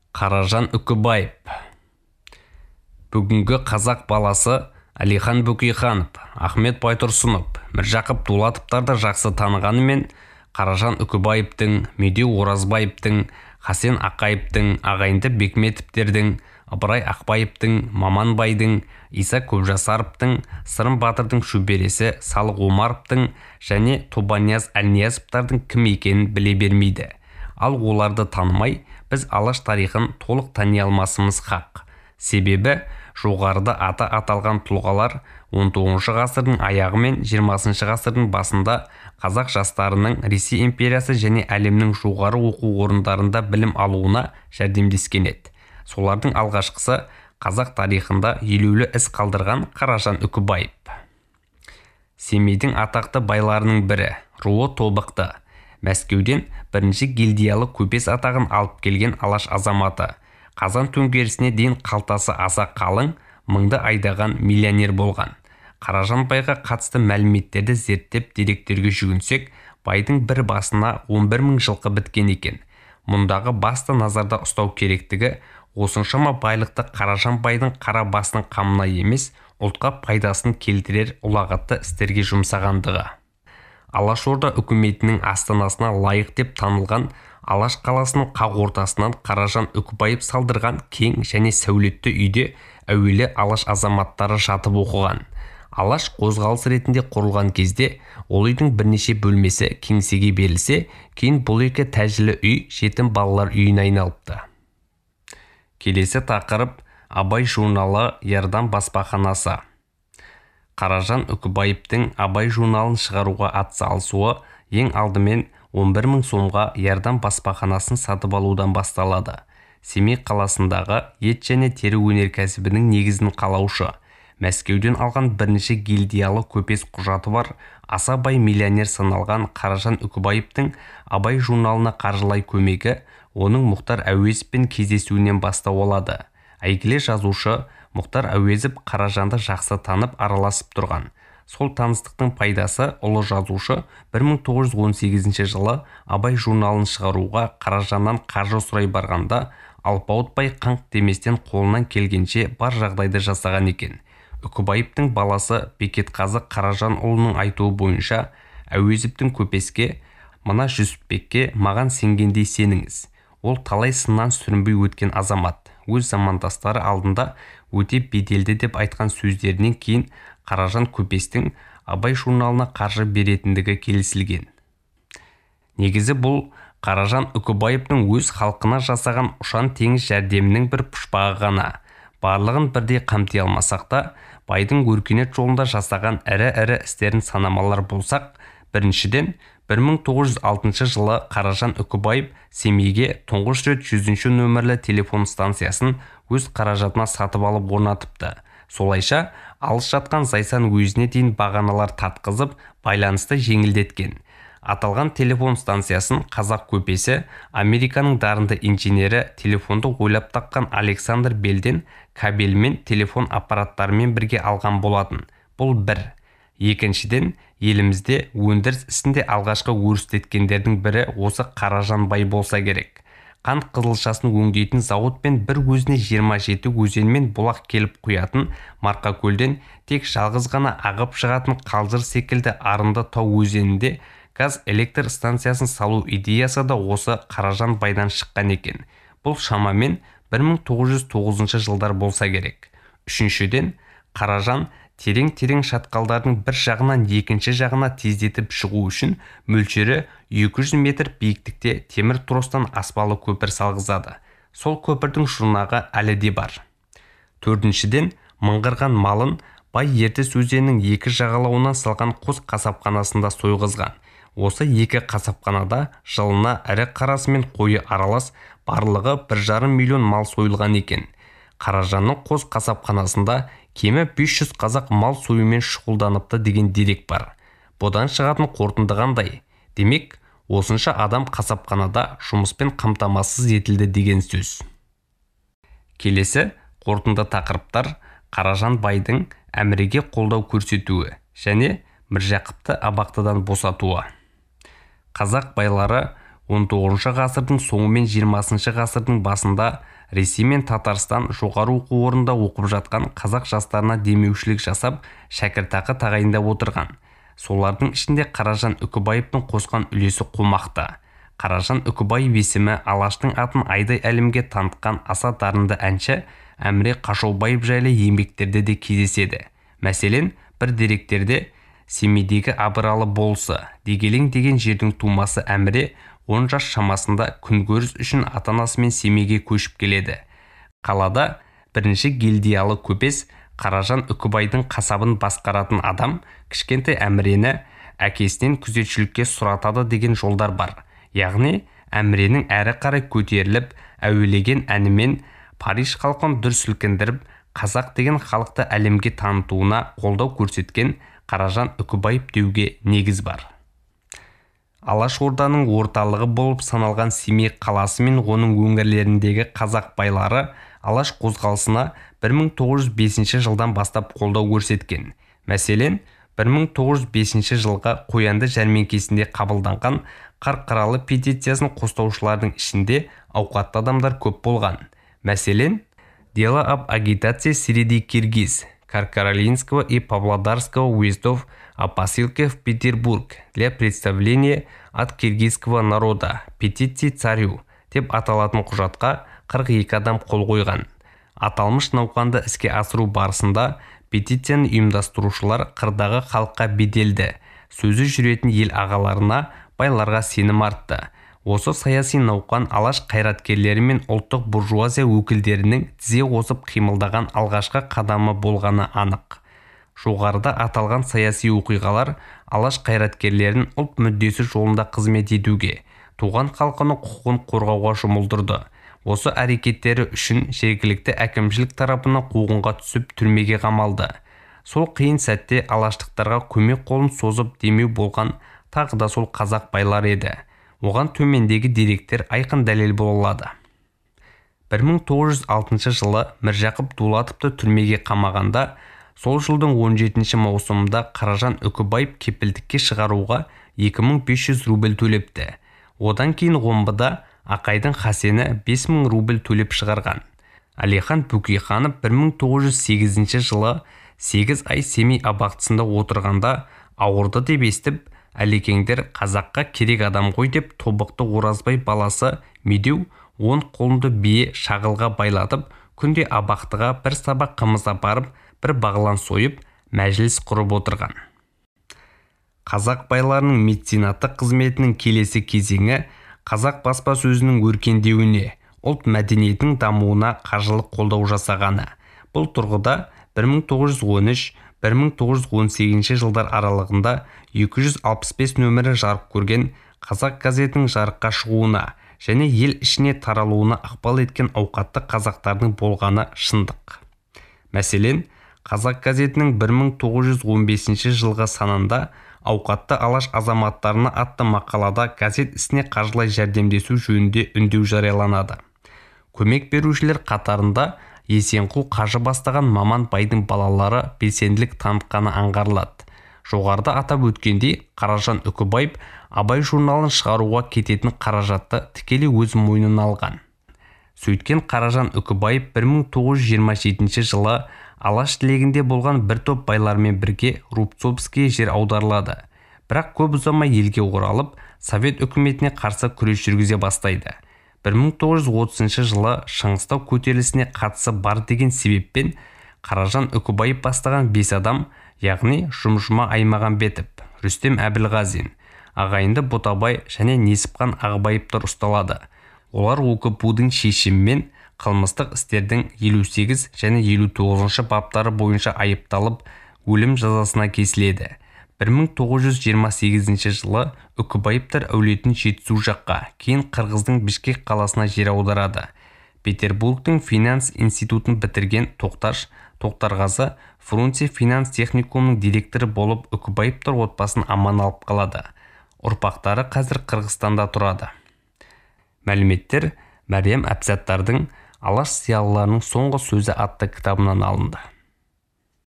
Қаражан Үкібаев. Бүгінгі қазақ баласы Әлихан Бөкейханов, Ахмет Байтұрсынов, Міржақып Дулатовтарды жақсы танығанымен, Қаражан Үкібаевтың, Медеу Оразбаевтың, Хасен Ақаевтың, Ағайынды Бекметовтердің, Ыбырай Ақбаевтың, Маманбайдың, Иса Көпжасаровтың, Сырым Батырдың шөбересі Салық Омаровтың және Тобанияз Әлниязовтардың кім екенін біле бермейді. Ал оларды танымай, біз Алаш тарихын толық тани алмасымыз хақ. Себебі, жоғарыда аты аталған тұлғалар 19 ғасырдың аяғы мен 20 ғасырдың басында қазақ жастарының Ресей империясы және әлемнің жоғары оқу орындарында білім алуына жәрдемдескен еді. Солардың алғашқысы қазақ тарихында елеулі із қалдырған Қаражан Үкібаев. Семейдің атақты байларының бірі, руы Тобықты, Мәскеуден бірінші гильдиялы көпес атағын алып келген алаш азаматы. Қазан төңкерісіне дейін қалтасы аса қалың, мыңды айдаған миллионер болған. Қаражан байға қатысты мәліметтерді зерттеп деректерге жүгінсек, байдың бір басына 11 мың жылқы біткен екен. Мұндағы басты назарда ұстау керектігі, осыншама байлықты Қаражан байдың қара басының қамына емес, ұлтқа пайдасын келтірер ұлағатты істерге жұмсағандығы. Алашорда үкіметінің астанасына лайық деп танылған Алаш қаласының қақ ортасынан Қаражан Үкібаев салдырған кең және сәулетті үйде әуелі алаш азаматтары жатып оқыған. Алаш қозғалыс ретінде құрылған кезде ол үйдің бірнеше бөлмесі кеңсеге берілсе, кейін бұл екі тәжілі үй жетім балалар үйіне айналыпты. Келесі тақырып Абай журналы Ярдан баспаханасы. Қаражан Үкібаевтың Абай журналын шығаруға атсалысуы ең алдымен 11 мың сомға Ярдан баспаханасын сатып алудан басталады. Семей қаласындағы ет және тері өнеркәсібінің негізін қалаушы, Мәскеуден алған бірінші гильдиялы көпес құжаты бар аса бай миллионер саналған Қаражан Үкібаевтың Абай журналына қаржылай көмегі оның Мұхтар Әуезовпен кездесуінен бастау алады. Әйгілі жазушы Мұхтар Әуезов Қаражанды жақсы танып араласып тұрған. Сол таныстықтың пайдасы ұлы жазушы 1918 жылы Абай журналын шығаруға Қаражаннан қаржы сұрай барғанда, алпауытпай қаңқ деместен қолынан келгенше бар жағдайды жасаған екен. Үкібаевтың баласы Бекетқазы Қаражан ұлының айтуы бойынша, Әуезовтің көпеске, мына Жүсіпбекке маған сенгендей сеніңіз. Ол талай сыннан сүрінбей өткен азамат. Өз замандастары алдында өте беделді деп айтқан сөздерінен кейін Қаражан көпестің Абай журналына қаржы беретіндігі келісілген. Негізі бұл Қаражан Үкібаевтың өз халқына жасаған ұшан теңіз жәрдемінің бір пұшпағы ғана. Барлығын бірдей қамти алмасақ та, байдың өркениет жолында жасаған ірі істерін санамалар болсақ, біріншіден 1906 жылы Қаражан Үкібаев Семейге тұңғыш рет 100 нөмірлі телефон станциясын өз қаражатына сатып алып орнатыпты. Солайша алыс жатқан Зайсан уезіне дейін бағаналар тартқызып, байланысты жеңілдеткен. Аталған телефон станциясын қазақ көпесі, Американың дарынды инженері телефонды ойлап тапқан Александр Белден кабель мен телефон аппараттарымен бірге алған болатын. Бұл бір. Екіншіден, елімізде өндіріс ісінде алғашқы өрістеткендердің бірі осы Қаражан бай болса керек. Қант қызылшасын өңдейтін зауытпен бір өзіне 27 өзен мен бұлақ келіп құятын Марқакөлден тек жалғыз ғана ағып шығатын Қалжыр секілді арынды тау өзенінде газ электр станциясын салу идеясы да осы Қаражан байдан шыққан екен. Бұл шамамен 1909 жылдар болса керек. Үшіншіден, Қаражан терең шатқалдардың бір жағынан екінші жағына тездетіп шығу үшін мөлшері 200 метр биіктікте темір тростан аспалы көпір салғызады. Сол көпірдің жұрнағы әлі де бар. Төртіншіден, мыңғырған малын бай Ертіс өзенінің екі жағалауынан салған қос қасапханасында сойғызған. Осы екі қасапханада жылына ірі қарасы мен қойы аралас барлығы 1,5 миллион мал сойылған екен. Қаражанның қос қасапханасында кемі 500 қазақ мал союмен шұғылданыпты деген дерек бар. Бұдан шығатын қорытынды қандай? Демек, осынша адам қасапханада жұмыспен қамтамасыз етілді деген сөз. Келесі қорытынды тақырыптар Қаражан байдың әміреге қолдау көрсетуі және Міржақыпты абақтыдан босатуы. Қазақ байлары 19 ғасырдың соңы мен 20 ғасырдың басында Ресей мен Татарстан жоғары оқу орнында оқып жатқан қазақ жастарына демеушілік жасап, шәкіртақы тағайындап отырған. Солардың ішінде Қаражан Үкібаевтың қосқан үлесі қомақты. Қаражан Үкібаев есімі Алаштың атын айдай әлемге танытқан аса дарынды әнші Әміре Қашаубаев жайлы еңбектерде де кездеседі. Мәселен, бір деректерде Семейдегі Абыралы болысы Дегелең деген жердің тумасы Әміре 10 жас шамасында күнкөріс үшін ата-анасымен Семейге көшіп келеді. Қалада бірінші гильдиялы көпес Қаражан Үкібайдың қасабын басқаратын адам кішкентай Әмірені әкесінен күзетшілікке сұратады деген жолдар бар. Яғни, Әміренің әрі қарай көтеріліп, әуелеген әнімен Париж халқын дүр сілкіндіріп, қазақ деген халықты әлемге танытуына қолдау көрсеткен Қаражан Үкібаев деуге негіз бар. Алаш орданың орталығы болып саналған Семей қаласы мен оның өңірлеріндегі қазақ байлары Алаш қозғалысына 1905 жылдан бастап қолдау көрсеткен. Мәселен, 1905 жылға Қоянды жәрмеңкесінде қабылданған Қарқаралы петициясын қостаушылардың ішінде ауқатты адамдар көп болған. Мәселен, дело об агитации среди киргиз, Каркаралинского и Павлодарского уездов о посылке в Петербург для представления от киргизского народа петиции царю деп аталатын құжатқа 42 адам қол қойған. Аталмыш науқанды іске асыру барысында петицияны ұйымдастырушылар қырдағы халыққа беделді, сөзі жүретін ел ағаларына, байларға сенім артты. Осы саяси науқан алаш қайраткерлері мен ұлттық буржуазия өкілдерінің тізе қосып қимылдаған алғашқы қадамы болғаны анық. Жоғарыда аталған саяси оқиғалар алаш қайраткерлерін ұлт мүддесі жолында қызмет етуге, туған халқының құқығын қорғауға жұмылдырды. Осы әрекеттері үшін жергілікті әкімшілік тарапынан қуғынға түсіп түрмеге қамалды. Сол қиын сәтте алаштықтарға көмек қолын созып демеу болған тағы да сол қазақ байлар еді. Оған төмендегі деректер айқын дәлел бола алады. 1906 жылы Міржақып Дулатовты түрмеге қамағанда, сол жылдың 17 маусымында Қаражан Үкібаев кепілдікке шығаруға 2500 рубль төлепті. Одан кейін Омбыда Ақайдың Хасені 5000 рубль төлеп шығарған. Әлихан Бөкейханов 1908 жылы 8 ай Семей абақтысында отырғанда ауырды деп естіп, әлекеңдер қазаққа керек адам ғой деп Тобықты Оразбай баласы Медеу 10 қолынды бие шағылға байлатып, күнде абақтыға бір сабақ қымыз апарып, бір бағлан сойып, мәжіліс құрып отырған. Қазақ байларының меценаттық қызметінің келесі кезеңі қазақ баспасөзінің өркендеуіне, ұлт мәдениетінің дамуына қаржылық қолдау жасағаны. Бұл тұрғыда 1913-1918 жылдар аралығында 265 нөмірі жарық көрген Қазақ газетінің жарыққа шығуына және ел ішіне таралуына ықпал еткен ауқатты қазақтардың болғаны шындық. Мәселен, Қазақ газетінің 1915 жылғы санында ауқатты алаш азаматтарына атты мақалада газет ісіне қаржылай жәрдемдесу жөнінде үндеу жарияланады. Көмек берушілер қатарында Есенқұл Қажы бастаған Маман байдың балалары белсенділік танытқаны аңғарылады. Жоғарыда атап өткендей, Қаражан Үкібаев Абай журналын шығаруға кететін қаражатты тікелей өз мойнына алған. Сөйткен Қаражан Үкібаев 1927 жылы Алаш тілегінде болған бір топ байлармен бірге Рубцовскіге жер аударылады. Бірақ көп ұзамай елге оралып, Совет үкіметіне қарсы күрес жүргізе бастайды. 1930 жылы Шыңғыстау көтерілісіне қатысы бар деген себеппен Қаражан Үкібаев бастаған 5 адам, яғни Жұмжұма Аймағамбетов, Рүстем Әбілғазин, ағайынды Ботабай және Несіпхан Ағыбаевтар ұсталады. Олар ОКПУ-дың шешімімен қылмыстық істердің 58 және 59 баптары бойынша айыпталып, өлім жазасына кесіледі. 1928 жылы Үкібаевтар әулетін Жетісу жаққа, кейін Қырғыздың Бішкек қаласына жер аударады. Петербургтың финанс институтын бітірген Тоқтарғазы Фрунзе финанс техникумының директоры болып Үкібаевтар отбасын аман алып қалады. Ұрпақтары қазір Қырғызстанда тұрады. Мәліметтер Мәриям Әбсаттардың Алаш зиялыларының соңғы сөзі атты кітабынан алынды.